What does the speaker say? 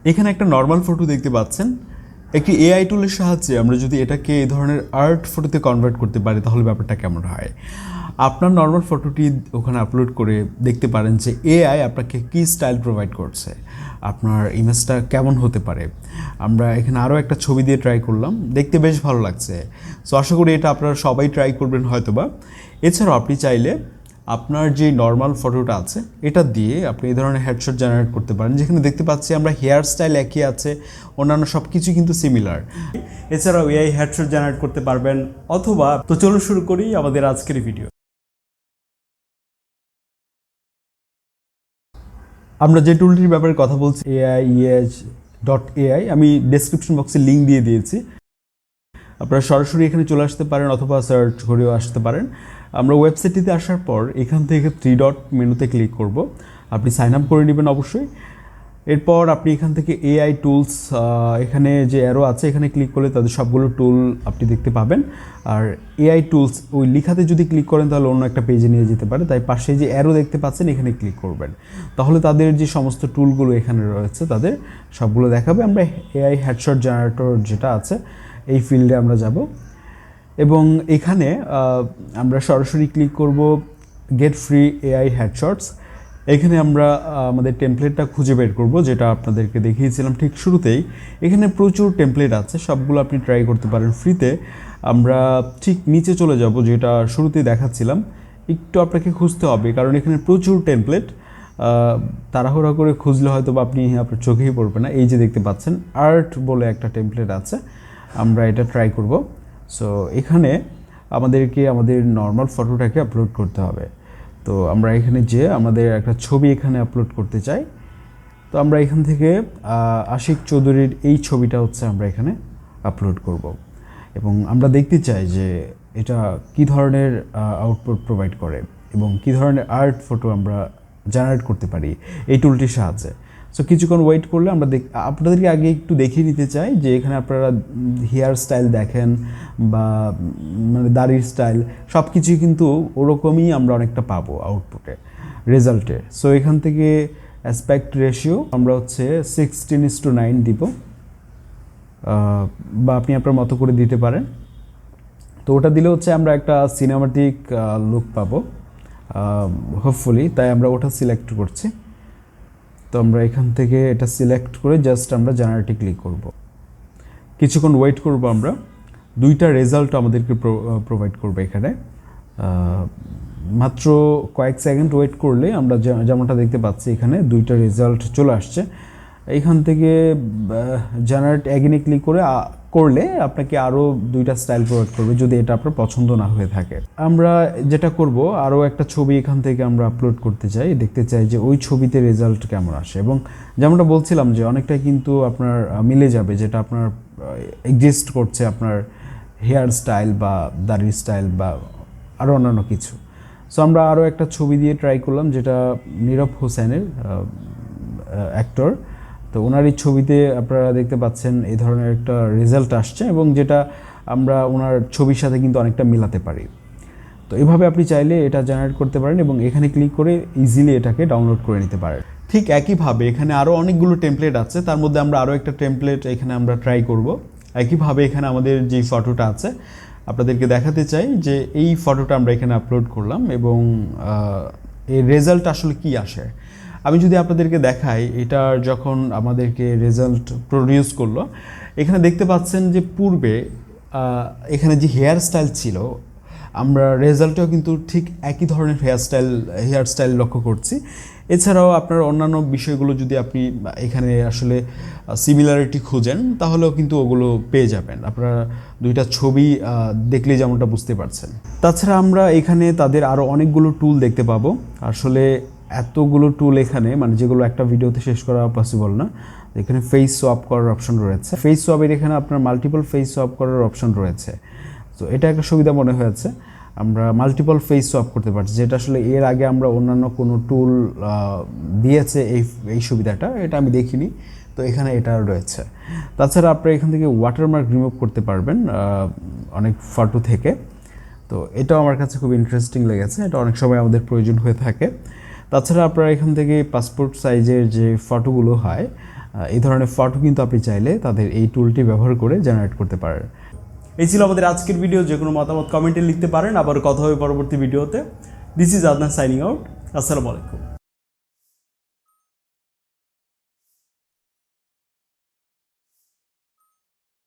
এখানে একটা normal photo দেখতে পাচ্ছেন। একটি এআই টুলের সাহায্যে আমরা যদি এটাকে এই ধরনের আর্ট ফটোতে কনভার্ট করতে পারি তাহলে ব্যাপারটা কেমন হয়। আপনার নর্মাল ফটোটি ওখানে আপলোড করে দেখতে পারেন যে এআই আপনাকে কী স্টাইল প্রোভাইড করছে, আপনার ইমেজটা কেমন হতে পারে। আমরা এখানে আরও একটা ছবি দিয়ে ট্রাই করলাম, দেখতে বেশ ভালো লাগছে। সো আশা করি এটা আপনারা সবাই ট্রাই করবেন হয়তোবা। এছাড়াও আপনি চাইলে আপনার যে নর্মাল ফটোটা আছে এটা দিয়ে আপনি এই ধরনের হেডশট জেনারেট করতে পারেন, যেখানে দেখতে পাচ্ছি আমরা হেয়ার স্টাইল একই আছে, অন্যান্য সব কিছু কিন্তু সিমিলার। এছাড়াও এআই হেডশট জেনারেট করতে পারবেন অথবা। তো চলো শুরু করি আমাদের আজকের ভিডিও। আমরা যে টুলটির ব্যাপারে কথা বলছি AIES.ai, আমি ডেসক্রিপশন বক্সে লিঙ্ক দিয়ে দিয়েছি। আপনারা সরাসরি এখানে চলে আসতে পারেন অথবা সার্চ করেও আসতে পারেন। আমরা ওয়েবসাইটটিতে আসার পর এখান থেকে 3 ডট মেনুতে ক্লিক করব। আপনি সাইন আপ করে নেবেন অবশ্যই। এরপর আপনি এখান থেকে এআই টুলস, এখানে যে অ্যারো আছে এখানে ক্লিক করলে তাদের সবগুলো টুল আপনি দেখতে পাবেন। আর এআই টুলস ওই লেখাতে যদি ক্লিক করেন তাহলে অন্য একটা পেজে নিয়ে যেতে পারে, তাই পাশে যে অ্যারো দেখতে পাচ্ছেন এখানে ক্লিক করবেন, তাহলে তাদের যে সমস্ত টুলগুলো এখানে রয়েছে তাদের সবগুলো দেখাবে। আমরা এআই হেডশট জেনারেটর যেটা আছে এই ফিল্ডে আমরা যাব এবং এখানে আমরা সরাসরি ক্লিক করব গেট ফ্রি এআই হেডশটস। এখানে আমরা আমাদের টেমপ্লেটটা খুঁজে বের করব, যেটা আপনাদেরকে দেখিয়েছিলাম ঠিক শুরুতেই। এখানে প্রচুর টেমপ্লেট আছে, সবগুলো আপনি ট্রাই করতে পারেন ফ্রিতে। আমরা ঠিক নিচে চলে যাব, যেটা শুরুতেই দেখাচ্ছিলাম। একটু আপনাকে খুঁজতে হবে কারণ এখানে প্রচুর টেমপ্লেট, তাড়াহুড়া করে খুঁজলে হয়তো বা আপনার চোখেই পড়বে না। এই যে দেখতে পাচ্ছেন আর্ট বলে একটা টেমপ্লেট আছে, আমরা এটা ট্রাই করব। সো এখানে আমাদেরকে আমাদের নর্মাল ফটোটাকে আপলোড করতে হবে। তো আমরা এখানে যে আমাদের একটা ছবি এখানে আপলোড করতে চাই, তো আমরা এখান থেকে আশিক চৌধুরীর এই ছবিটা হচ্ছে আমরা এখানে আপলোড করব এবং আমরা দেখতে চাই যে এটা কি ধরনের আউটপুট প্রোভাইড করে এবং কি ধরনের আর্ট ফটো আমরা জেনারেট করতে পারি এই টুলটির সাহায্যে। সো কিছুক্ষণ ওয়েট করলে আমরা আপনাদেরকে আগে একটু দেখিয়ে নিতে চাই যে এখানে আপনারা হেয়ার স্টাইল দেখেন বা মানে দাড়ির স্টাইল সব কিছুই কিন্তু ওরকমই আমরা অনেকটা পাবো আউটপুটে, রেজাল্টে। সো এখান থেকে অ্যাসপেক্ট রেশিও আমরা হচ্ছে 16:9 দিব, বা আপনি আপনার মতো করে দিতে পারেন। তো ওটা দিলে হচ্ছে আমরা একটা সিনেমাটিক লুক পাবো হোপফুলি, তাই আমরা ওটা সিলেক্ট করছি। তো আমরা এখান থেকে এটা সিলেক্ট করে জাস্ট আমরা জেনারেটে ক্লিক করব। কিছুক্ষণ ওয়েট করব, আমরা দুইটা রেজাল্ট আমাদেরকে প্রোভাইড করবে এখানে। মাত্র কয়েক সেকেন্ড ওয়েট করলে আমরা যেমনটা দেখতে পাচ্ছি এখানে দুইটা রেজাল্ট চলে আসছে। এইখান থেকে জেনারেট অ্যাগেনে ক্লিক করলে আপনাকে আরও দুইটা স্টাইল প্রোভাইড করবে যদি এটা আপনার পছন্দ না হয়ে থাকে। আমরা যেটা করব, আরও একটা ছবি এখান থেকে আমরা আপলোড করতে চাই, দেখতে চাই যে ওই ছবিতে রেজাল্ট কেমন আসে। এবং যেমনটা বলছিলাম যে অনেকটাই কিন্তু আপনার মিলে যাবে যেটা আপনার এক্সিস্ট করছে, আপনার হেয়ার স্টাইল বা দাড়ির স্টাইল বা আরও অন্যান্য কিছু। সো আমরা আরও একটা ছবি দিয়ে ট্রাই করলাম, যেটা নীরব হোসেনের অ্যাক্টর। তো ওনার এই ছবিতে আপনারা দেখতে পাচ্ছেন এই ধরনের একটা রেজাল্ট আসছে এবং যেটা আমরা ওনার ছবির সাথে কিন্তু অনেকটা মিলাতে পারি। তো এভাবে আপনি চাইলে এটা জেনারেট করতে পারেন এবং এখানে ক্লিক করে ইজিলি এটাকে ডাউনলোড করে নিতে পারেন। ঠিক একইভাবে এখানে আরও অনেকগুলো টেমপ্লেট আছে, তার মধ্যে আমরা আরও একটা টেমপ্লেট এখানে আমরা ট্রাই করব। একইভাবে এখানে আমাদের যে ফটোটা আছে আপনাদেরকে দেখাতে চাই যে এই ফটোটা আমরা এখানে আপলোড করলাম এবং এর রেজাল্ট আসলে কি আসে। আমি যদি আপনাদেরকে দেখাই, এটা যখন আমাদেরকে রেজাল্ট প্রডিউস করলো, এখানে দেখতে পাচ্ছেন যে পূর্বে এখানে যে হেয়ার স্টাইল ছিল আমরা রেজাল্টেও কিন্তু ঠিক একই ধরনের হেয়ার স্টাইল লক্ষ্য করছি। এছাড়াও আপনার অন্যান্য বিষয়গুলো যদি আপনি এখানে আসলে সিমিলারিটি খুঁজেন তাহলেও কিন্তু ওগুলো পেয়ে যাবেন, আপনারা দুইটা ছবি দেখলে যেমনটা বুঝতে পারছেন। তাছাড়া আমরা এখানে তাদের আরও অনেকগুলো টুল দেখতে পাবো। আসলে এতগুলো টুল এখানে মানে যেগুলো একটা ভিডিওতে শেষ করা পসিবল না। এখানে ফেস সোয়াপ করার অপশন রয়েছে, ফেস সোয়াপের এখানে আপনার মাল্টিপল ফেস সোয়াপ করার অপশন রয়েছে। তো এটা একটা সুবিধা মনে হয়েছে, আমরা মাল্টিপল ফেস সোয়াপ করতে পারছি, যেটা আসলে এর আগে আমরা অন্যান্য কোনো টুল দিয়েছে এই সুবিধাটা, এটা আমি দেখিনি। তো এখানে এটা রয়েছে। তাছাড়া আপনারা এখান থেকে ওয়াটারমার্ক রিমুভ করতে পারবেন অনেক ফটো থেকে। তো এটাও আমার কাছে খুব ইন্টারেস্টিং লেগেছে, এটা অনেক সময় আমাদের প্রয়োজন হয়ে থাকে। তাছাড়া আপনারা এখান থেকে পাসপোর্ট সাইজের যে ফটোগুলো হয় এই ধরনের ফটো কিন্তু আপনি চাইলে তাদের এই টুলটি ব্যবহার করে জেনারেট করতে পারেন। এই ছিল আমাদের আজকের ভিডিও। যে কোনো মতামত কমেন্টে লিখতে পারেন। আবার কথা হবে পরবর্তী ভিডিওতে। This is Adnan signing out. আসসালামু আলাইকুম।